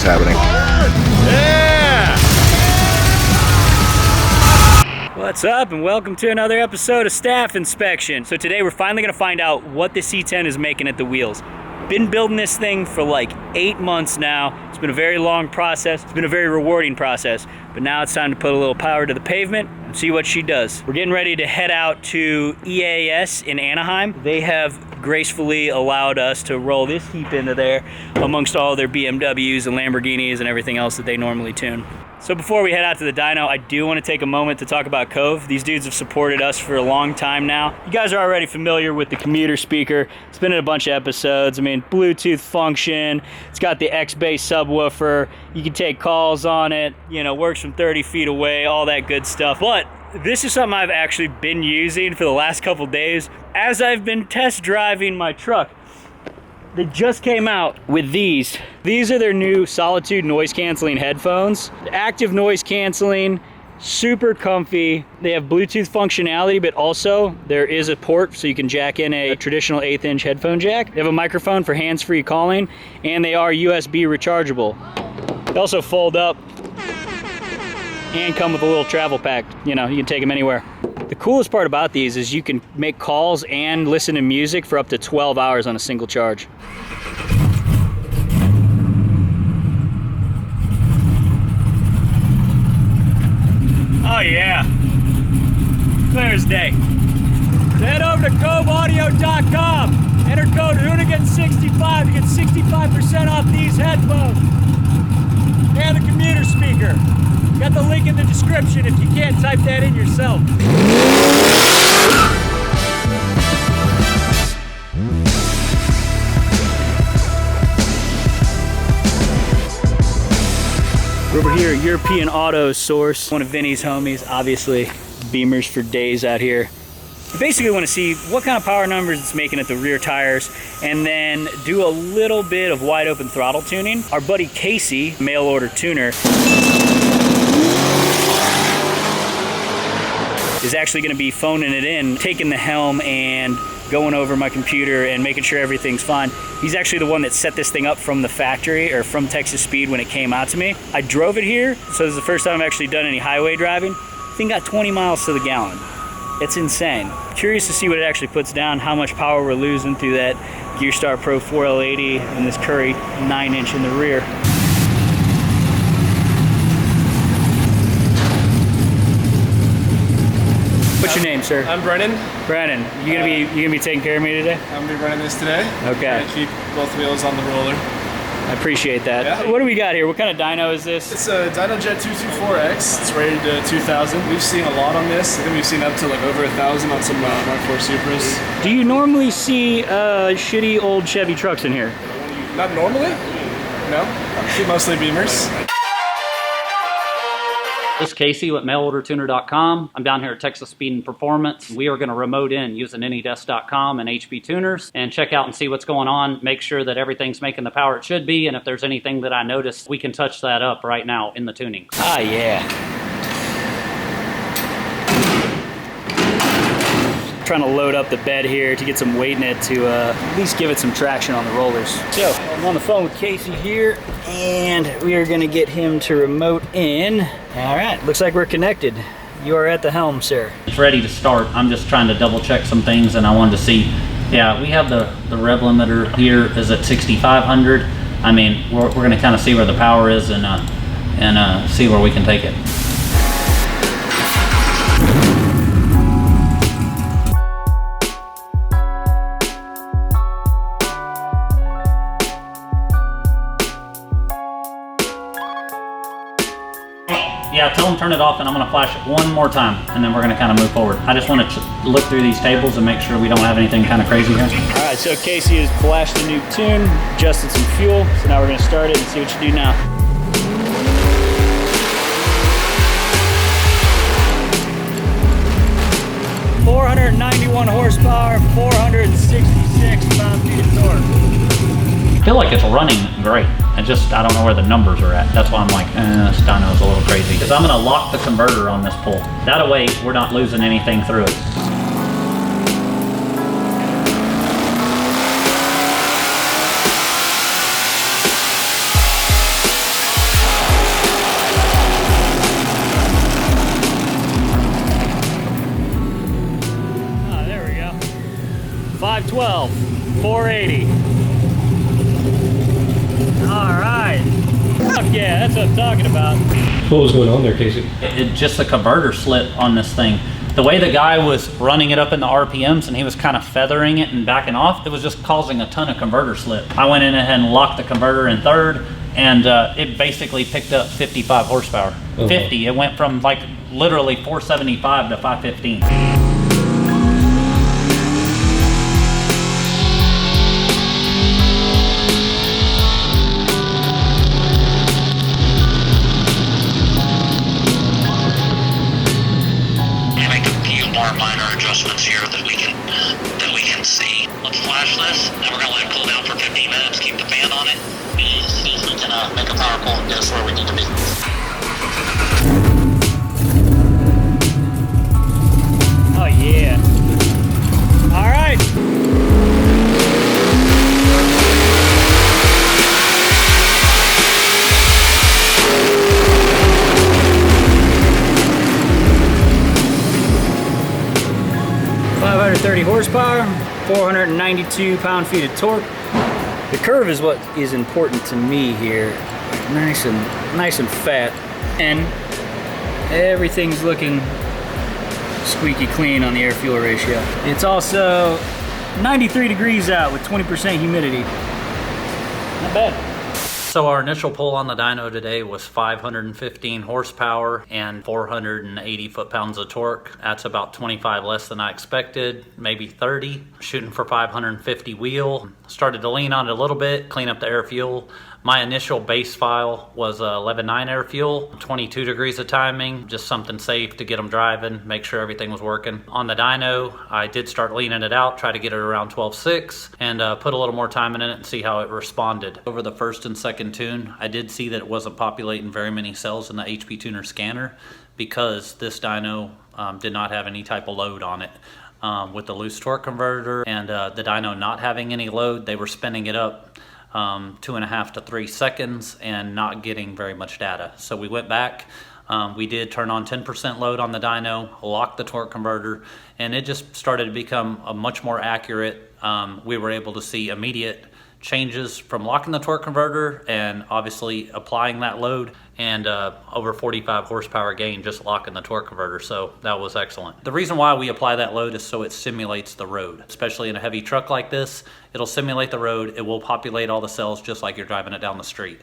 happening. Yeah! What's up, and welcome to another episode of Staff Inspection. So today we're finally gonna find out what the C10 is making at the wheels. Been building this thing for like 8 months now. It's been a very long process. It's been a very rewarding process, but now it's time to put a little power to the pavement and see what she does. We're getting ready to head out to EAS in Anaheim. They have gracefully allowed us to roll this heap into there amongst all their BMWs and Lamborghinis and everything else that they normally tune. So before we head out to the dyno, I do want to take a moment to talk about Cove. These dudes have supported us for a long time now. You guys are already familiar with the commuter speaker. It's been in a bunch of episodes. I mean, Bluetooth function. It's got the X-Bass subwoofer. You can take calls on it. You know, works from 30 feet away, all that good stuff. But this is something I've actually been using for the last couple days as I've been test driving my truck. They just came out with these. These are their new Solitude noise canceling headphones. Active noise canceling, super comfy. They have Bluetooth functionality, but also there is a port so you can jack in a traditional 1/8" headphone jack. They have a microphone for hands-free calling, and they are USB rechargeable. They also fold up and come with a little travel pack. You know, you can take them anywhere. The coolest part about these is you can make calls and listen to music for up to 12 hours on a single charge. Oh yeah, clear as day. Head over to coveaudio.com, enter code Hoonigan65 to get 65% off these headphones and the commuter speaker. Got the link in the description if you can't type that in yourself. We're over here at European Auto Source, one of Vinny's homies, obviously Beamers for days out here. We basically want to see what kind of power numbers it's making at the rear tires and then do a little bit of wide open throttle tuning. Our buddy Casey, mail order tuner, is actually going to be phoning it in, taking the helm and going over my computer and making sure everything's fine. He's actually the one that set this thing up from the factory or from Texas Speed when it came out to me. I drove it here, so this is the first time I've actually done any highway driving. The thing got 20 miles to the gallon. It's insane. Curious to see what it actually puts down, how much power we're losing through that Gearstar Pro 4L80 and this Currie 9" in the rear. What's your name, sir? I'm Brennan. Brennan, you gonna be taking care of me today? I'm gonna be running this today. Okay. Keep both wheels on the roller. I appreciate that. Yeah. What do we got here? What kind of dyno is this? It's a DYNO Jet 224X. It's rated 2,000. We've seen a lot on this. I think we've seen up to like over 1,000 on some Mark IV Supras. Do you normally see shitty old Chevy trucks in here? Not normally. No. I see mostly Beamers. This is Casey with mailordertuner.com. I'm down here at Texas Speed and Performance. We are going to remote in using anydesk.com and HP tuners and check out and see what's going on, make sure that everything's making the power it should be, and if there's anything that I notice, we can touch that up right now in the tuning. Ah, yeah. Trying to load up the bed here to get some weight in it to at least give it some traction on the rollers. So I'm on the phone with Casey here and we are gonna get him to remote in. All right, looks like we're connected. You are at the helm, sir. It's ready to start. I'm just trying to double check some things and I wanted to see, yeah, we have the rev limiter here is at 6,500. I mean, we're gonna kind of see where the power is and see where we can take it. Yeah, tell them turn it off and I'm gonna flash it one more time and then we're gonna kind of move forward. I just want to look through these tables and make sure we don't have anything kind of crazy here. All right, so Casey has flashed a new tune, adjusted some fuel, so now we're gonna start it and see what you do now. .491 horsepower, 466 pound-feet of torque. I feel like it's running great. I don't know where the numbers are at. That's why I'm like, this dyno's a little crazy. Because I'm gonna lock the converter on this pull. That way, we're not losing anything through it. 512, 480. All right. Fuck yeah, that's what I'm talking about. What was going on there, Casey? Just the converter slip on this thing. The way the guy was running it up in the RPMs and he was kind of feathering it and backing off, it was just causing a ton of converter slip. I went in ahead and locked the converter in third, and it basically picked up 55 horsepower. 50, it went from like literally 475 to 515. Minor adjustments here that we can see. Let's flash this, and we're gonna let it cool down for 15 minutes. Keep the fan on it, and see if we can make a power pull and get us where we need to be. Oh yeah! All right. .530 horsepower, 492 pound-feet of torque. The curve is what is important to me here. Nice and fat, and everything's looking squeaky clean on the air-fuel ratio. It's also 93 degrees out with 20% humidity. Not bad. So our initial pull on the dyno today was 515 horsepower and 480 foot-pounds of torque. That's about 25 less than I expected, maybe 30. Shooting for 550 wheel. Started to lean on it a little bit, clean up the air fuel. My initial base file was 11.9 air fuel, 22 degrees of timing, just something safe to get them driving, make sure everything was working. On the dyno, I did start leaning it out, try to get it around 12.6, and put a little more time in it and see how it responded. Over the first and second tune, I did see that it wasn't populating very many cells in the HP Tuner scanner because this dyno did not have any type of load on it. With the loose torque converter and the dyno not having any load, they were spinning it up 2.5 to 3 seconds and not getting very much data. So we went back, we did turn on 10% load on the dyno, locked the torque converter, and it just started to become a much more accurate. We were able to see immediate changes from locking the torque converter and obviously applying that load, and over 45 horsepower gain just locking the torque converter, so that was excellent. The reason why we apply that load is so it simulates the road, especially in a heavy truck like this. It'll simulate the road, it will populate all the cells just like you're driving it down the street.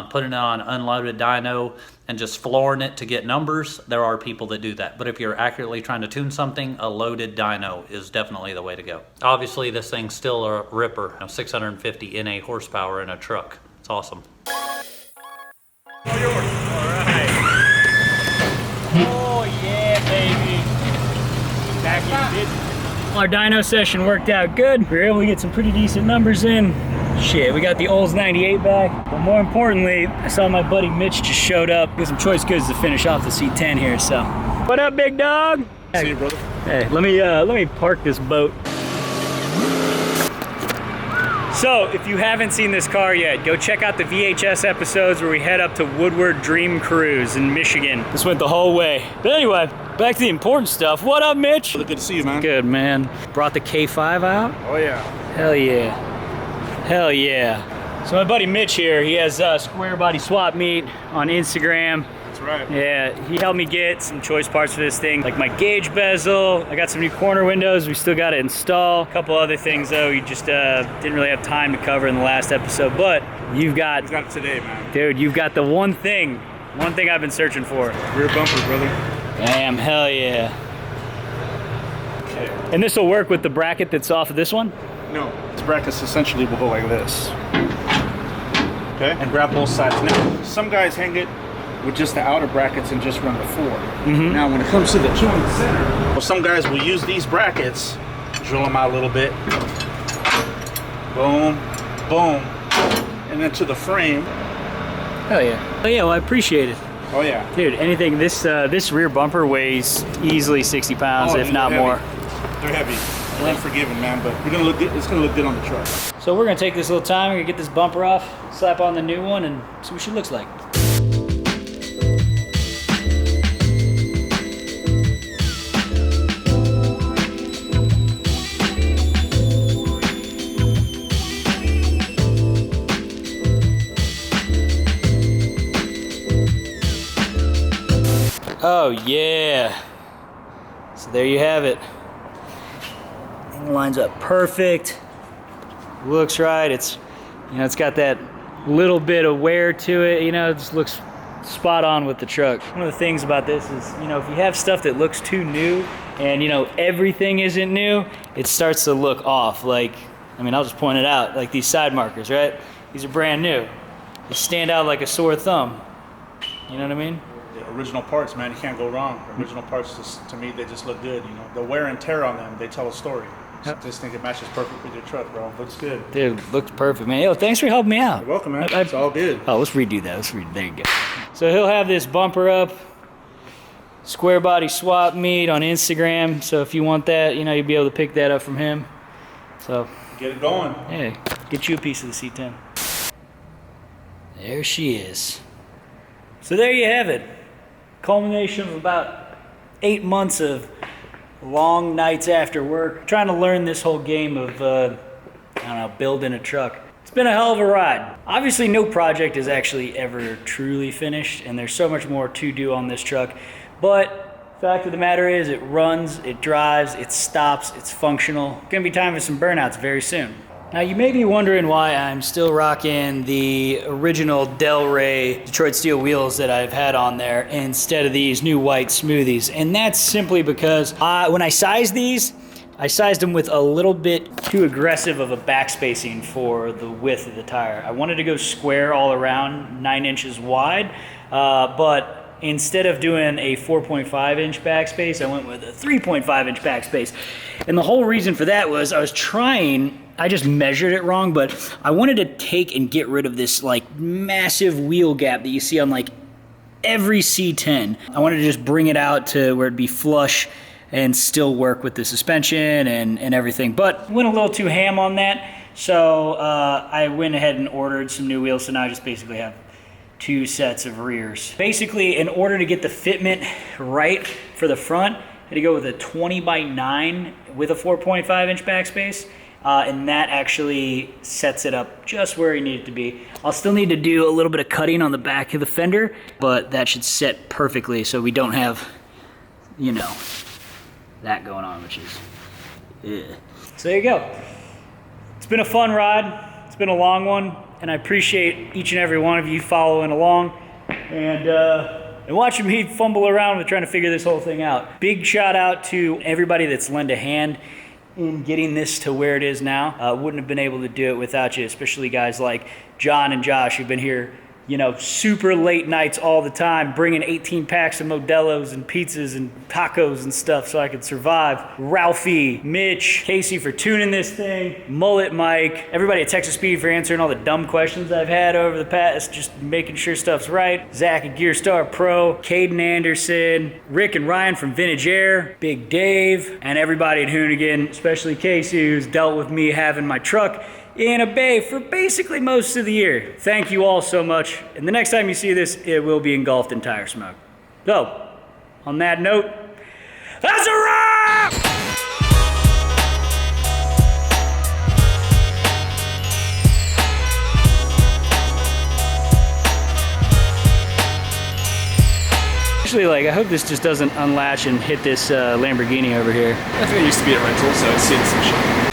Putting it on unloaded dyno and just flooring it to get numbers, there are people that do that. But if you're accurately trying to tune something, a loaded dyno is definitely the way to go. Obviously this thing's still a ripper, 650 NA horsepower in a truck. It's awesome. All right. Oh yeah, baby. Back in business. Our dyno session worked out good. We were able to get some pretty decent numbers in. Shit, we got the Olds 98 back. But more importantly, I saw my buddy Mitch just showed up. Got some choice goods to finish off the C10 here, so. What up, big dog? See you, brother. Hey, let me park this boat. So, if you haven't seen this car yet, go check out the VHS episodes where we head up to Woodward Dream Cruise in Michigan. This went the whole way. But anyway, back to the important stuff. What up, Mitch? Good to see you, man. Good, man. Brought the K5 out? Oh, yeah. Hell yeah. Hell yeah. So my buddy Mitch here, he has Squarebody Swap Meet on Instagram. That's right. Yeah, he helped me get some choice parts for this thing, like my gauge bezel. I got some new corner windows we still got to install. A couple other things though, we just didn't really have time to cover in the last episode, but you've got... He's got it today, man. Dude, you've got the one thing I've been searching for. Rear bumper, brother. Damn, hell yeah. Okay. And this will work with the bracket that's off of this one? No, this brackets essentially will go like this. Okay? And grab both sides. Now, some guys hang it with just the outer brackets and just run the forward. Now, when it comes to the two in the center, well, some guys will use these brackets, drill them out a little bit. Boom, boom. And then to the frame. Hell yeah. Oh yeah, well I appreciate it. Oh yeah. Dude, anything, this rear bumper weighs easily 60 pounds, if not more. They're heavy. They're unforgiving, man, but we're gonna look good. It's gonna look good on the truck. So we're gonna take this little time, we're gonna get this bumper off, slap on the new one, and see what she looks like. Oh yeah. So there you have it. Thing lines up perfect. Looks right. It's, you know, it's got that little bit of wear to it. You know, it just looks spot on with the truck. One of the things about this is, you know, if you have stuff that looks too new and, you know, everything isn't new, it starts to look off. Like, I mean, I'll just point it out, like these side markers, right? These are brand new. They stand out like a sore thumb. You know what I mean? The original parts, man, you can't go wrong. Original parts, just to me, they just look good. You know, the wear and tear on them, they tell a story. So just think it matches perfect with your truck, bro. Looks good. Dude, looks perfect, man. Yo, thanks for helping me out. You're welcome, man. It's all good. Oh, let's redo that. There you go. So he'll have this bumper up, Squarebody Swap Meet on Instagram. So if you want that, you know, you'll be able to pick that up from him. So get it going. Hey, get you a piece of the C10. There she is. So there you have it. Culmination of about 8 months of long nights after work, trying to learn this whole game of, I don't know, building a truck. It's been a hell of a ride. Obviously, no project is actually ever truly finished, and there's so much more to do on this truck. But fact of the matter is, it runs, it drives, it stops, it's functional. Gonna be time for some burnouts very soon. Now, you may be wondering why I'm still rocking the original Del Rey Detroit steel wheels that I've had on there instead of these new white smoothies. And that's simply because when I sized these, I sized them with a little bit too aggressive of a back spacing for the width of the tire. I wanted to go square all around, 9 inches wide, but instead of doing a 4.5 inch backspace, I went with a 3.5 inch backspace. And the whole reason for that was I just measured it wrong, but I wanted to take and get rid of this like massive wheel gap that you see on like every C10. I wanted to just bring it out to where it'd be flush and still work with the suspension and everything. But went a little too ham on that. So I went ahead and ordered some new wheels. So now I just basically have 2 sets of rears. Basically, in order to get the fitment right for the front, I had to go with a 20x9 with a 4.5 inch backspace. And that actually sets it up just where you need it to be. I'll still need to do a little bit of cutting on the back of the fender, but that should set perfectly so we don't have, you know, that going on, which is, yeah. So there you go. It's been a fun ride. It's been a long one, and I appreciate each and every one of you following along and watching me fumble around with trying to figure this whole thing out. Big shout out to everybody that's lent a hand in getting this to where it is now. Wouldn't have been able to do it without you, especially guys like John and Josh who've been here, you know, super late nights all the time, bringing 18 packs of Modelo's and pizzas and tacos and stuff so I could survive. Ralphie, Mitch, Casey for tuning this thing, Mullet Mike, everybody at Texas Speed for answering all the dumb questions I've had over the past, just making sure stuff's right. Zach at Gearstar Pro, Caden Anderson, Rick and Ryan from Vintage Air, Big Dave, and everybody at Hoonigan, especially Casey, who's dealt with me having my truck in a bay for basically most of the year. Thank you all so much. And the next time you see this, it will be engulfed in tire smoke. So, on that note, that's a wrap! Actually, like, I hope this just doesn't unlatch and hit this Lamborghini over here. I think it used to be a rental, so it's seen some shit.